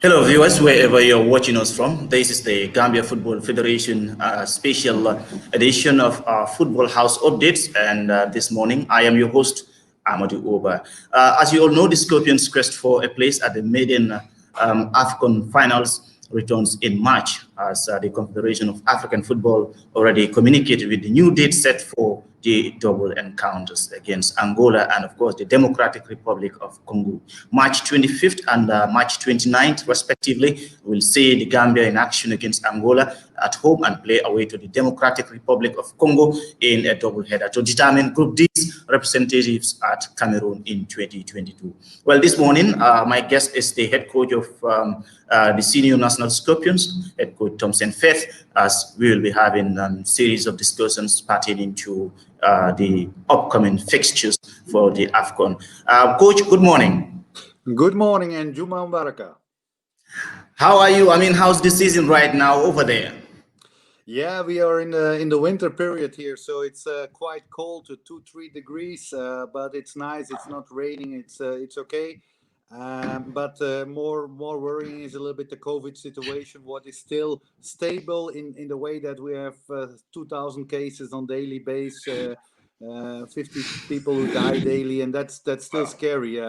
Hello, viewers, wherever you're watching us from. This is the Gambia Football Federation special edition of our Football House updates. And this morning, I am your host, Amadou Oba. As you all know, the Scorpions quest for a place at the maiden Afcon finals returns in March, as the Confederation of African Football already communicated with the new date set for the double encounters against Angola and, of course, the Democratic Republic of Congo. March 25th and March 29th, respectively, we'll see the Gambia in action against Angola at home and play away to the Democratic Republic of Congo in a double header to determine Group D's representatives at Cameroon in 2022. Well, this morning, my guest is the head coach of the senior national Scorpions, head coach Saintfiet, as we will be having a series of discussions pertaining to the upcoming fixtures for the Afcon. Coach, good morning. Good morning and Juma Mbaraka. How are you? I mean, how's the season right now over there? Yeah, we are in the winter period here, so it's quite cold to 2-3 degrees, but it's nice. It's not raining. It's okay. But more worrying is a little bit the COVID situation. What is still stable in the way that we have 2,000 cases on daily basis, 50 people who die daily, and that's still scary.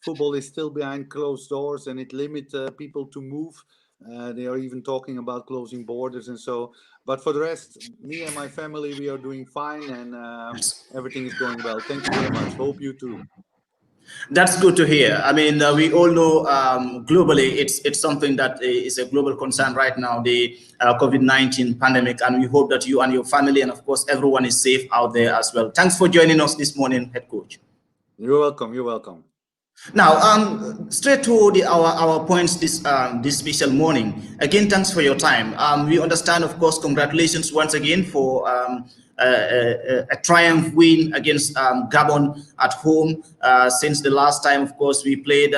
Football is still behind closed doors, and it limits people to move. They are even talking about closing borders and so. But for the rest, me and my family, we are doing fine, and everything is going well. Thank you very much. Hope you too. That's good to hear. I mean, we all know globally it's something that is a global concern right now, the COVID-19 pandemic, and we hope that you and your family and, of course, everyone is safe out there as well. Thanks for joining us this morning, head coach. You're welcome. You're welcome. Now, straight to our points this special morning. Again, thanks for your time. We understand, of course, congratulations once again for a triumph win against Gabon at home. Since the last time, of course, we played.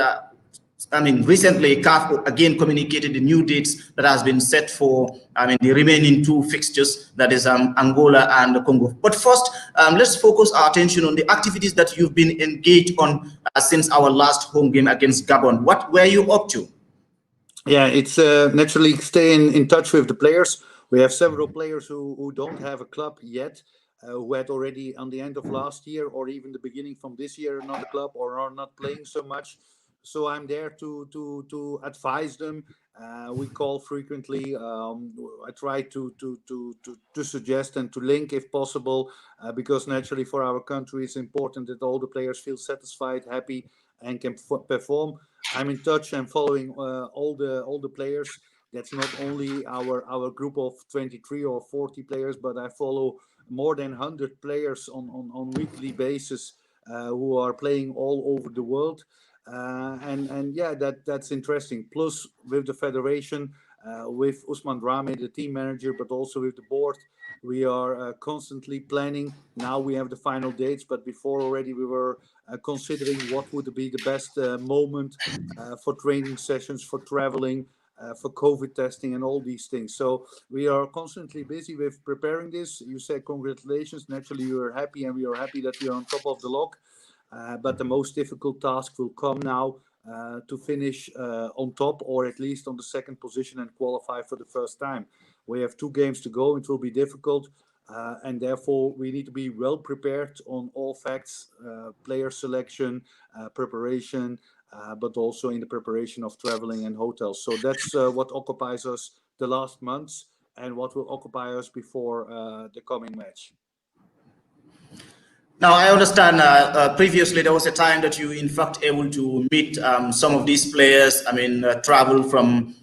Recently, CAF again communicated the new dates that has been set for, the remaining two fixtures, that is Angola and Congo. But first, let's focus our attention on the activities that you've been engaged on since our last home game against Gabon. What were you up to? Yeah, it's naturally staying in touch with the players. We have several players who don't have a club yet, who had already on the end of last year or even the beginning from this year not a club or are not playing so much. So I'm there to advise them. We call frequently. I try to suggest and to link if possible, because naturally for our country it's important that all the players feel satisfied, happy, and can perform. I'm in touch and following all the players. That's not only our group of 23 or 40 players, but I follow more than 100 players on weekly basis who are playing all over the world. And yeah, that's interesting. Plus, with the federation, with Usman Drame, the team manager, but also with the board, we are constantly planning. Now we have the final dates, but before already we were considering what would be the best moment for training sessions, for traveling, for COVID testing, and all these things. So we are constantly busy with preparing this. You said congratulations. Naturally, you are happy, and we are happy that we are on top of the log. But the most difficult task will come now to finish on top, or at least on the second position, and qualify for the first time. We have 2 games to go. It will be difficult, and therefore we need to be well prepared on all facts, player selection, preparation, but also in the preparation of traveling and hotels. So that's what occupies us the last months and what will occupy us before the coming match. Now, I understand previously there was a time that you, in fact, able to meet some of these players, travel from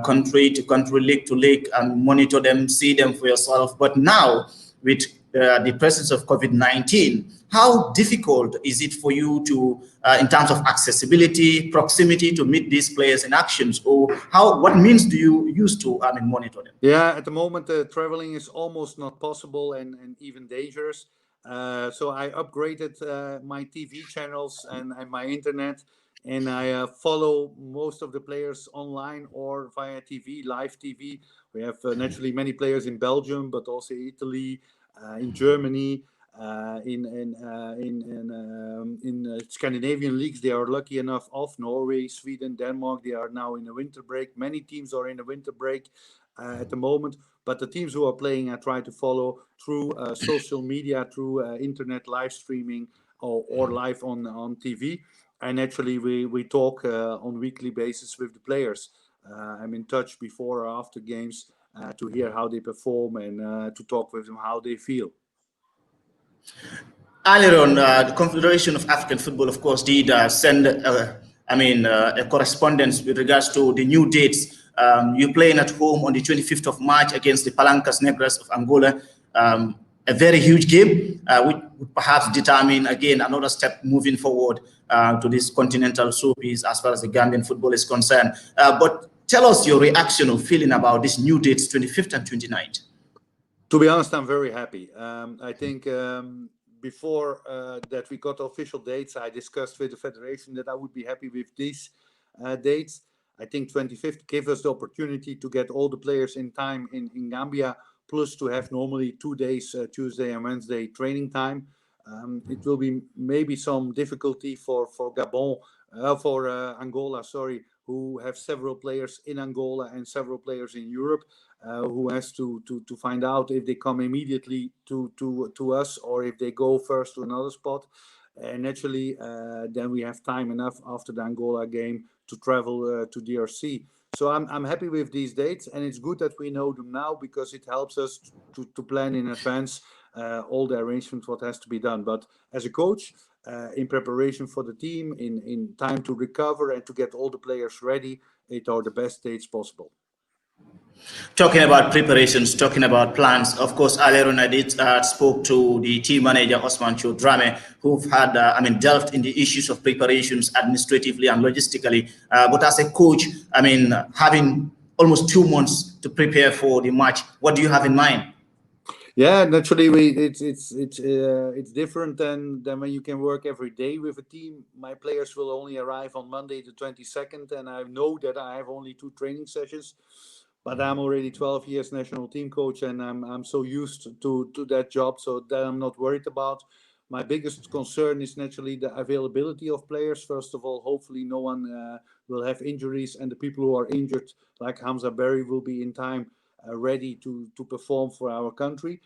country to country, league to league, and monitor them, see them for yourself. But now, with the presence of COVID-19, how difficult is it for you to, in terms of accessibility, proximity, to meet these players in actions? Or what means do you use to monitor them? Yeah, at the moment, traveling is almost not possible and even dangerous. So I upgraded my TV channels and my internet, and I follow most of the players online or via TV, live TV. We have naturally many players in Belgium, but also Italy, in Germany, In Scandinavian leagues, they are lucky enough off. Norway, Sweden, Denmark, they are now in a winter break. Many teams are in a winter break at the moment, but the teams who are playing, I try to follow through social media, through internet live streaming, or live on TV. And actually, we talk on weekly basis with the players. I'm in touch before or after games to hear how they perform and to talk with them how they feel. Earlier on, the Confederation of African Football, of course, did send, a correspondence with regards to the new dates. You're playing at home on the 25th of March against the Palancas Negras of Angola. A very huge game, which would perhaps determine, again, another step moving forward to this continental showpiece as far as the Gambian football is concerned. But tell us your reaction or feeling about these new dates, 25th and 29th. To be honest, I'm very happy. I think before that we got official dates, I discussed with the federation that I would be happy with these dates. I think 25th gave us the opportunity to get all the players in time in Gambia, plus to have normally 2 days, Tuesday and Wednesday, training time. It will be maybe some difficulty for Gabon, for Angola, sorry, who have several players in Angola and several players in Europe. Who has to find out if they come immediately to us or if they go first to another spot. And naturally, then we have time enough after the Angola game to travel to DRC. So I'm happy with these dates, and it's good that we know them now because it helps us to plan in advance all the arrangements, what has to be done. But as a coach, in preparation for the team, in time to recover and to get all the players ready, it are the best dates possible. Talking about preparations, talking about plans, of course, earlier on I did spoke to the team manager, Osman Chodrame, who've had, delved in the issues of preparations administratively and logistically. But as a coach, having almost 2 months to prepare for the match, what do you have in mind? Yeah, naturally, it's different than when you can work every day with a team. My players will only arrive on Monday the 22nd, and I know that I have only 2 training sessions. But I'm already 12 years national team coach, and I'm so used to that job, so that I'm not worried about. My biggest concern is naturally the availability of players. First of all, hopefully no one will have injuries, and the people who are injured, like Hamza Berry, will be in time ready to perform for our country.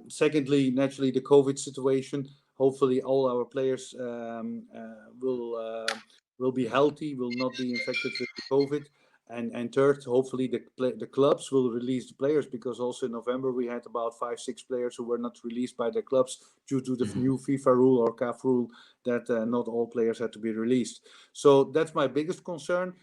Secondly, naturally, the COVID situation. Hopefully, all our players will be healthy, will not be infected with the COVID. And third, hopefully the clubs will release the players, because also in November we had about 5-6 players who were not released by their clubs due to the new FIFA rule or CAF rule that not all players had to be released. So that's my biggest concern.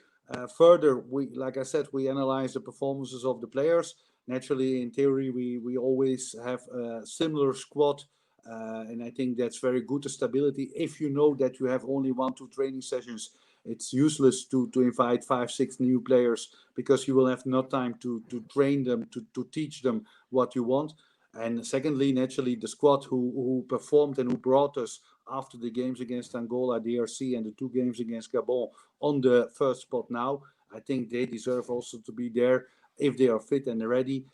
Further, like I said, we analyze the performances of the players. Naturally, in theory, we always have a similar squad. And I think that's very good, the stability. If you know that you have only 1-2 training sessions, it's useless to invite 5-6 new players, because you will have no time to train them, to teach them what you want. And secondly, naturally, the squad who performed and who brought us after the games against Angola, DRC, and the 2 games against Gabon on the first spot now, I think they deserve also to be there if they are fit and ready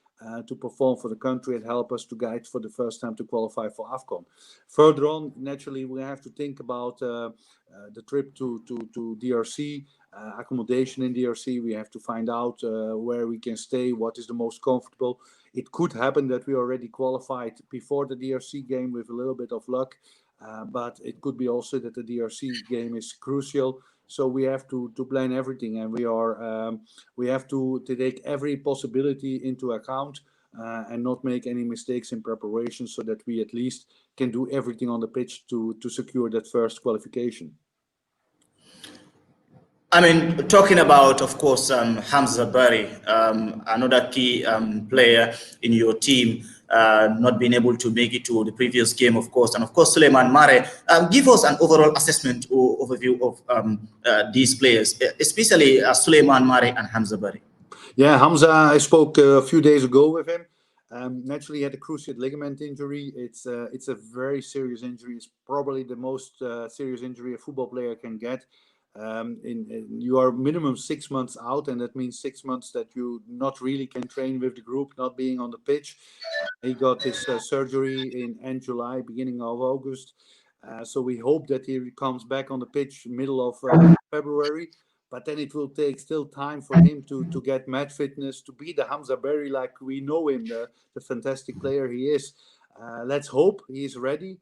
to perform for the country and help us to guide for the first time to qualify for Afcon. Further on, naturally, we have to think about the trip to DRC, accommodation in DRC. We have to find out where we can stay, what is the most comfortable. It could happen that we already qualified before the DRC game with a little bit of luck, but it could be also that the DRC game is crucial. So we have to plan everything, and we have to take every possibility into account and not make any mistakes in preparation, so that we at least can do everything on the pitch to secure that first qualification. Talking about, of course, Hamza Barry, another key player in your team, not being able to make it to the previous game, of course, and of course, Suleiman Mare. Give us an overall assessment or overview of these players, especially Suleiman Mare and Hamza Barry. Yeah, Hamza, I spoke a few days ago with him. Naturally, he had a cruciate ligament injury. It's a very serious injury. It's probably the most serious injury a football player can get. You are minimum 6 months out, and that means 6 months that you not really can train with the group, not being on the pitch. He got his surgery in end July, beginning of August. So we hope that he comes back on the pitch middle of February. But then it will take still time for him to get match fitness, to be the Hamza Berry like we know him, the fantastic player he is. Let's hope he is ready,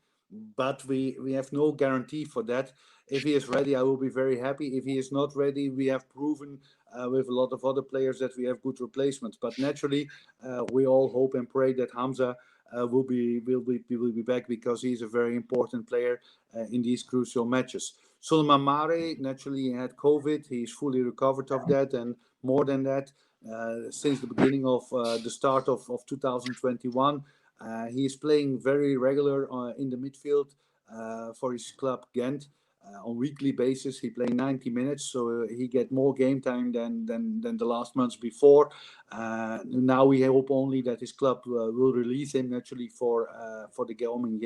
but we have no guarantee for that. If he is ready, I will be very happy. If he is not ready, we have proven with a lot of other players that we have good replacements. But naturally, we all hope and pray that Hamza will be back, because he's a very important player in these crucial matches. Suleiman Mare naturally had COVID. He's fully recovered of that, and more than that, since the beginning of the start of 2021, he is playing very regular in the midfield for his club Ghent. On weekly basis, he played 90 minutes, so he get more game time than the last months before. Now we hope only that his club will release him naturally for the Gelman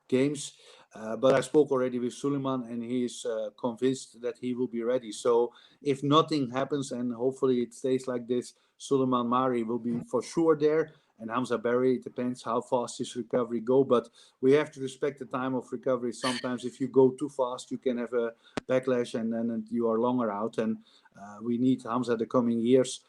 games. But I spoke already with Suleiman, and he is convinced that he will be ready. So if nothing happens, and hopefully it stays like this, Suleiman Mari will be for sure there. And Hamza Berry, it depends how fast his recovery go. But we have to respect the time of recovery. Sometimes if you go too fast, you can have a backlash, and then you are longer out. And we need Hamza the coming years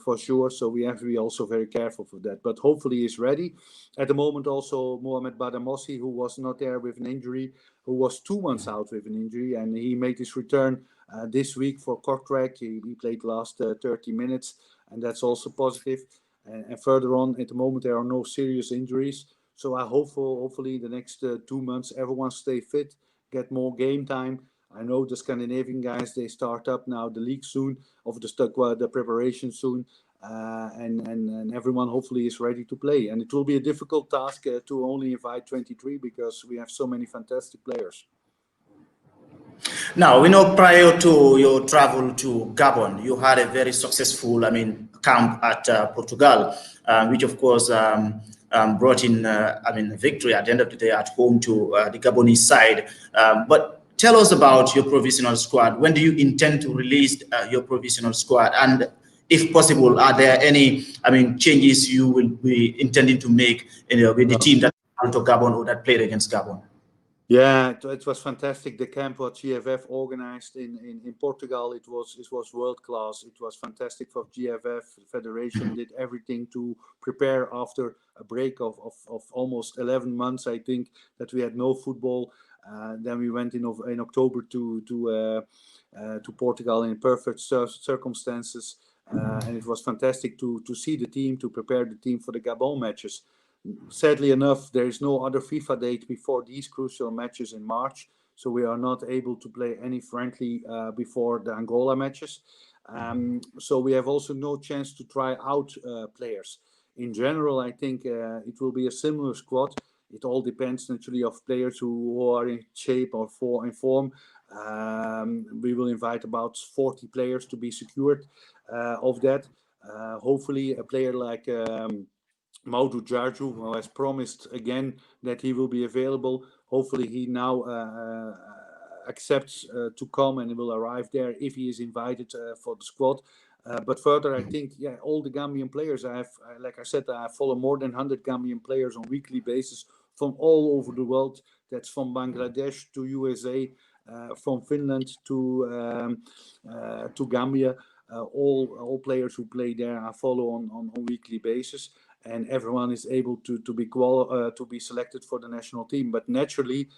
for sure. So we have to be also very careful for that. But hopefully he's ready. At the moment, also Mohamed Badamossi, who was not there with an injury, who was 2 months out with an injury, and he made his return this week for Kortrijk. He played last 30 minutes, and that's also positive. And further on, at the moment, there are no serious injuries. So I hopefully the next 2 months, everyone stay fit, get more game time. I know the Scandinavian guys, they start up now the league soon, of the preparation soon. And everyone hopefully is ready to play. And it will be a difficult task to only invite 23, because we have so many fantastic players. Now, we know prior to your travel to Gabon, you had a very successful, camp at Portugal, which of course brought in, victory at the end of the day at home to the Gabonese side. But tell us about your provisional squad. When do you intend to release your provisional squad? And if possible, are there any, changes you will be intending to make with the team that went to Gabon or that played against Gabon? Yeah, it was fantastic. The camp what GFF organized in Portugal, it was world class. It was fantastic for GFF. The federation did everything to prepare after a break of almost 11 months. I think that we had no football. Then we went in October to Portugal in perfect circumstances, and it was fantastic to see the team, to prepare the team for the Gabon matches. Sadly enough, there is no other FIFA date before these crucial matches in March, so we are not able to play any friendly before the Angola matches. So we have also no chance to try out players. In general, I think it will be a similar squad. It all depends naturally of players who are in shape or in form. We will invite about 40 players to be secured of that. Hopefully, a player like Maudou Jarju, who has promised again that he will be available. Hopefully he now accepts to come and will arrive there if he is invited for the squad. But further, I think, all the Gambian players, like I said, I follow more than 100 Gambian players on weekly basis from all over the world. That's from Bangladesh to USA, from Finland to Gambia. All players who play there I follow on weekly basis. And everyone is able to be selected for the national team. But naturally,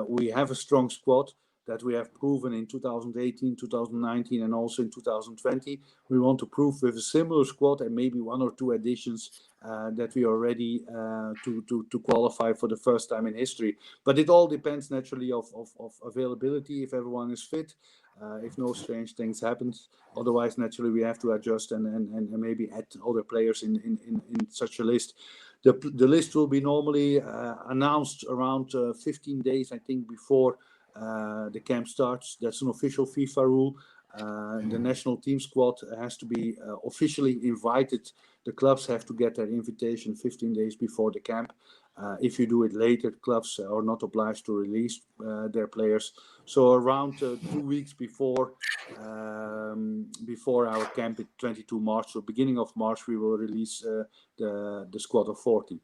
we have a strong squad that we have proven in 2018, 2019, and also in 2020. We want to prove with a similar squad and maybe 1 or 2 additions that we are ready to qualify for the first time in history. But it all depends naturally of availability, if everyone is fit. If no strange things happen. Otherwise, naturally, we have to adjust and maybe add other players in such a list. The list will be normally announced around 15 days, I think, before the camp starts. That's an official FIFA rule. The national team squad has to be officially invited. The clubs have to get their invitation 15 days before the camp. If you do it later, clubs are not obliged to release their players. So around 2 weeks before our camp, 22 March, so beginning of March, we will release the squad of 40.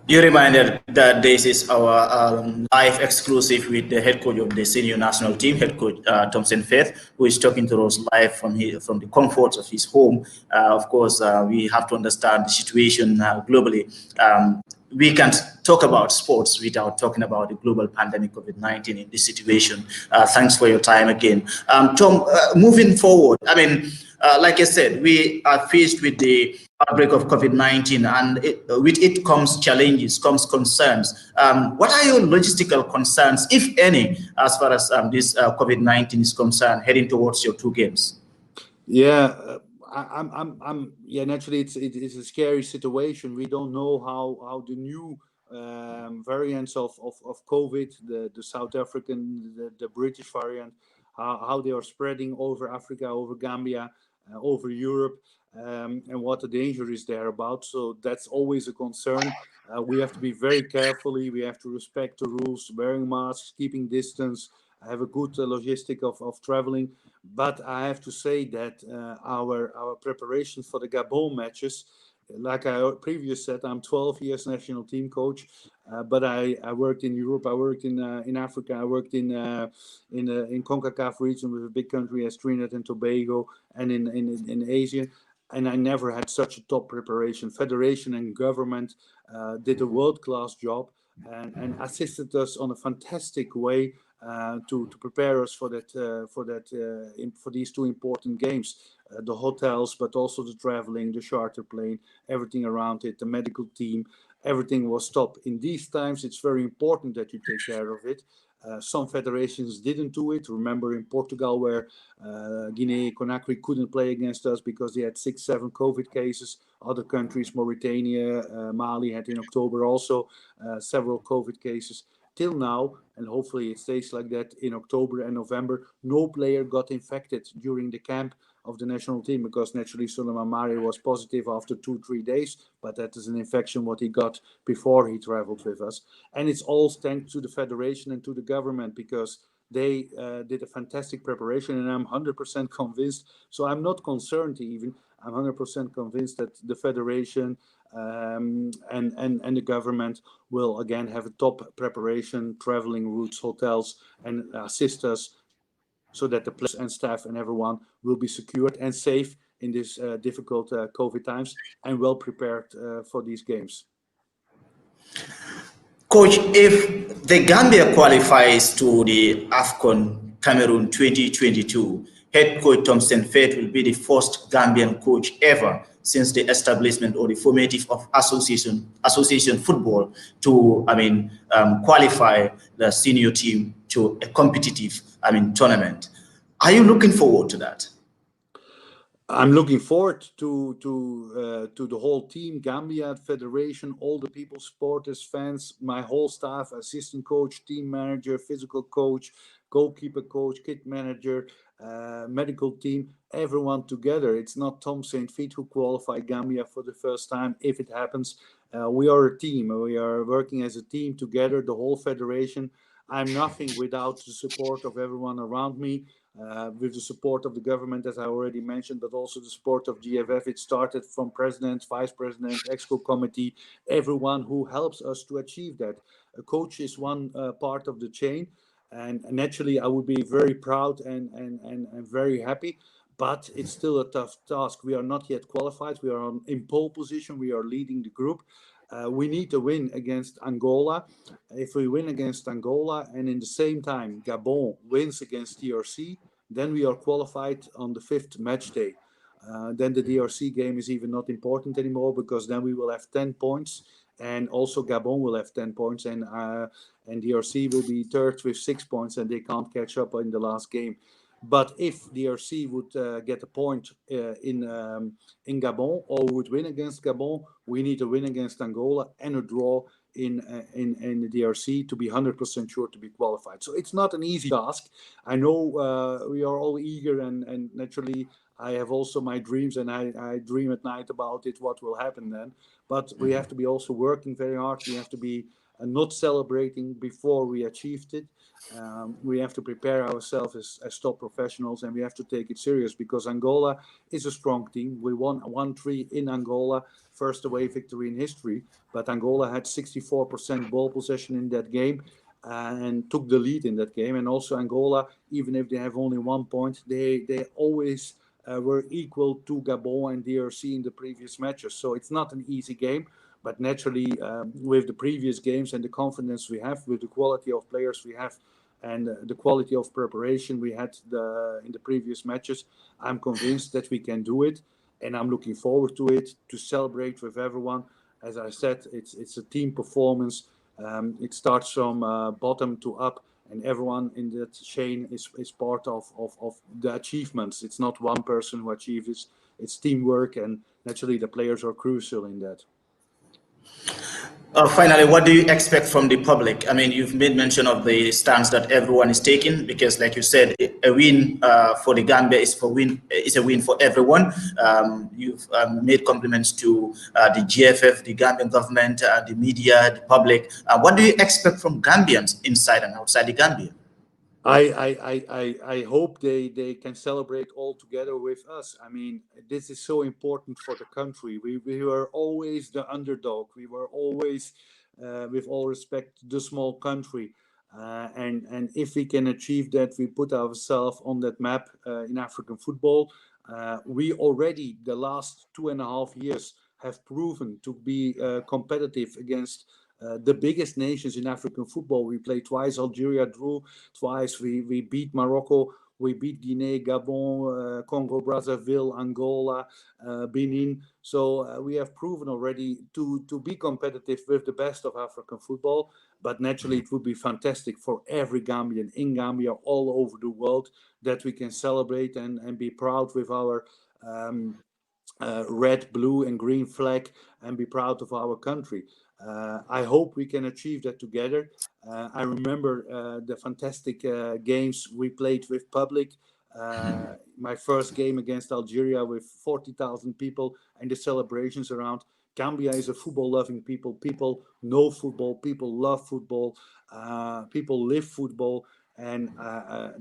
You reminded that this is our live exclusive with the head coach of the senior national team, head coach Tom Saintfiet, who is talking to us live from the comforts of his home. Of course, we have to understand the situation globally. We can't talk about sports without talking about the global pandemic COVID-19 in this situation. Thanks for your time again. Tom, moving forward, I mean, like I said, we are faced with the outbreak of COVID-19, and with it comes challenges, comes concerns. What are your logistical concerns, if any, as far as this COVID-19 is concerned, heading towards your 2 games? Yeah, yeah. Naturally, it's a scary situation. We don't know how the new variants of COVID, the South African, the British variant, how they are spreading over Africa, over Gambia, over Europe, and what the danger is there about. So that's always a concern. We have to be very carefully. We have to respect the rules, wearing masks, keeping distance, have a good logistic of traveling. But I have to say that our preparation for the Gabon matches, like I previously said, I'm 12 years national team coach, but I worked in Europe, I worked in Africa, I worked in CONCACAF region with a big country as Trinidad and Tobago, and in Asia. And I never had such a top preparation. Federation and government did a world-class job and assisted us on a fantastic way to prepare us for these 2 important games. The hotels, but also the traveling, the charter plane, everything around it, the medical team, everything was top. In these times, it's very important that you take care of it. Some federations didn't do it. Remember in Portugal, where Guinea-Conakry couldn't play against us because they had 6-7 COVID cases. Other countries, Mauritania, Mali, had in October also several COVID cases. Till now, and hopefully it stays like that in October and November, no player got infected during the camp of the national team, because naturally Suleiman Mari was positive after 2-3 days, but that is an infection what he got before he traveled with us. And it's all thanks to the federation and to the government, because they did a fantastic preparation, and I'm 100% convinced. So I'm not concerned even. I'm 100% convinced that the federation and the government will again have a top preparation, traveling routes, hotels, and assist us so that the players and staff and everyone will be secured and safe in this difficult COVID times, and well prepared for these games. Coach, if the Gambia qualifies to the Afcon Cameroon 2022, head coach Tom Saintfiet will be the first Gambian coach ever since the establishment or the formative of association football to, qualify the senior team to a competitive, tournament. Are you looking forward to that? I'm looking forward to the whole team, Gambia Federation, all the people, supporters, fans, my whole staff, assistant coach, team manager, physical coach, goalkeeper coach, kit manager, medical team, everyone together. It's not Tom Saintfiet who qualified Gambia for the first time. If it happens, we are a team. We are working as a team together, the whole federation. I'm nothing without the support of everyone around me. With the support of the government, as I already mentioned, but also the support of GFF. It started from president, vice president, exco committee, everyone who helps us to achieve that. A coach is one part of the chain, and naturally I would be very proud and very happy, but it's still a tough task. We are not yet qualified. We are in pole position. We are leading the group. We need to win against Angola. If we win against Angola and in the same time Gabon wins against DRC, then we are qualified on the 5th match day. Then the DRC game is even not important anymore, because then we will have 10 points, and also Gabon will have 10 points, and DRC will be third with 6 points, and they can't catch up in the last game. But if DRC would get a point in Gabon, or would win against Gabon, we need to win against Angola and a draw in the DRC to be 100% sure to be qualified. So it's not an easy task. I know we are all eager, and naturally I have also my dreams, and I dream at night about it, what will happen then. But we have to be also working very hard. We have to be not celebrating before we achieved it. We have to prepare ourselves as top professionals, and we have to take it serious, because Angola is a strong team. We won 1-3 in Angola, first away victory in history, but Angola had 64% ball possession in that game and took the lead in that game. And also Angola, even if they have only 1 point, they always were equal to Gabon and DRC in the previous matches. So it's not an easy game. But naturally, with the previous games and the confidence we have, with the quality of players we have, and the quality of preparation we had in the previous matches, I'm convinced that we can do it, and I'm looking forward to it, to celebrate with everyone. As I said, it's a team performance. It starts from bottom to up, and everyone in that chain is part of the achievements. It's not one person who achieves it, it's teamwork, and naturally the players are crucial in that. Finally, what do you expect from the public? I mean, you've made mention of the stance that everyone is taking, because, like you said, a win for the Gambia is a win for everyone. You've made compliments to the GFF, the Gambian government, the media, the public. What do you expect from Gambians inside and outside the Gambia? I hope they can celebrate all together with us. I mean, this is so important for the country. We were always the underdog. We were always, with all respect, the small country. And if we can achieve that, we put ourselves on that map in African football. We already, the last 2.5 years, have proven to be competitive against the biggest nations in African football. We played twice, Algeria drew twice, we beat Morocco, we beat Guinea, Gabon, Congo, Brazzaville, Angola, Benin. So we have proven already to be competitive with the best of African football. But naturally, it would be fantastic for every Gambian in Gambia, all over the world, that we can celebrate and be proud with our red, blue, and green flag, and be proud of our country. I hope we can achieve that together. I remember the fantastic games we played with public. My first game against Algeria with 40,000 people, and the celebrations around. Gambia is a football-loving people. People know football. People love football. People live football. And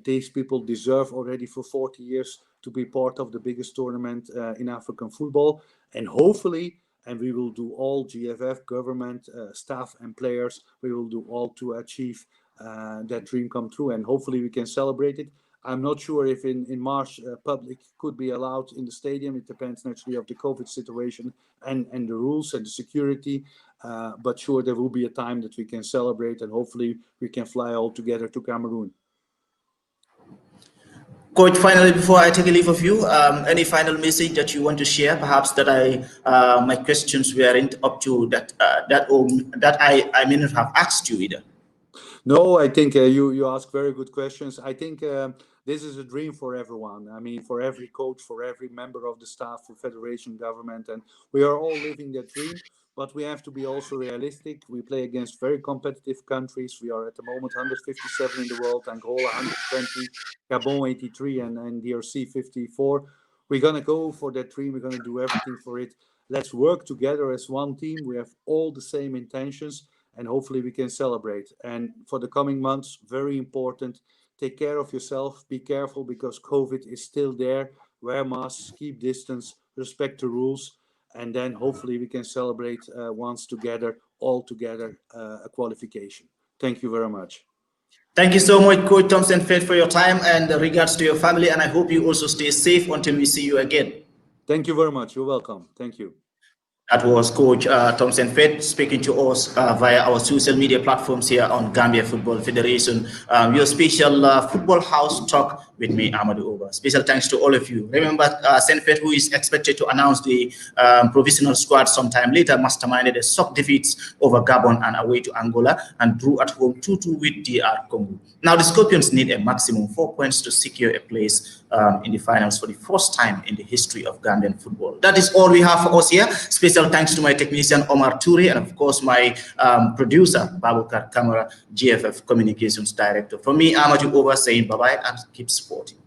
these people deserve already for 40 years to be part of the biggest tournament in African football. And hopefully, and we will do all, GFF, government, staff and players, we will do all to achieve that dream come true. And hopefully we can celebrate it. I'm not sure if in March public could be allowed in the stadium. It depends naturally of the COVID situation and the rules and the security. But sure, there will be a time that we can celebrate, and hopefully we can fly all together to Cameroon. Coach, finally, before I take a leave of you, any final message that you want to share? Perhaps that my questions weren't up to that I may not have asked you either. No, I think you ask very good questions. I think this is a dream for everyone. I mean, for every coach, for every member of the staff, for federation, government, and we are all living that dream. But we have to be also realistic. We play against very competitive countries. We are at the moment 157 in the world, Angola 120, Gabon 83, and DRC 54. We're gonna go for that dream. We're gonna do everything for it. Let's work together as one team. We have all the same intentions, and hopefully we can celebrate. And for the coming months, very important, take care of yourself, be careful, because COVID is still there. Wear masks, keep distance, respect the rules, and then hopefully we can celebrate once together, all together, a qualification. Thank you very much. Thank you so much, Coach Saintfiet, for your time, and regards to your family, and I hope you also stay safe until we see you again. Thank you very much. You're welcome. Thank you. That was Coach Saintfiet speaking to us via our social media platforms here on Gambia Football Federation. Your special football house talk with me, Amadou Oba. Special thanks to all of you. Remember, Saintfiet, who is expected to announce the provisional squad sometime later, masterminded a shock defeats over Gabon and away to Angola, and drew at home 2-2 with DR Congo. Now, the Scorpions need a maximum 4 points to secure a place in the finals for the first time in the history of Gambian football. That is all we have for us here. Special thanks to my technician Omar Toure and of course my producer Babukar Kamara, GFF Communications Director. For me, Amadou Oba saying bye-bye and keep supporting.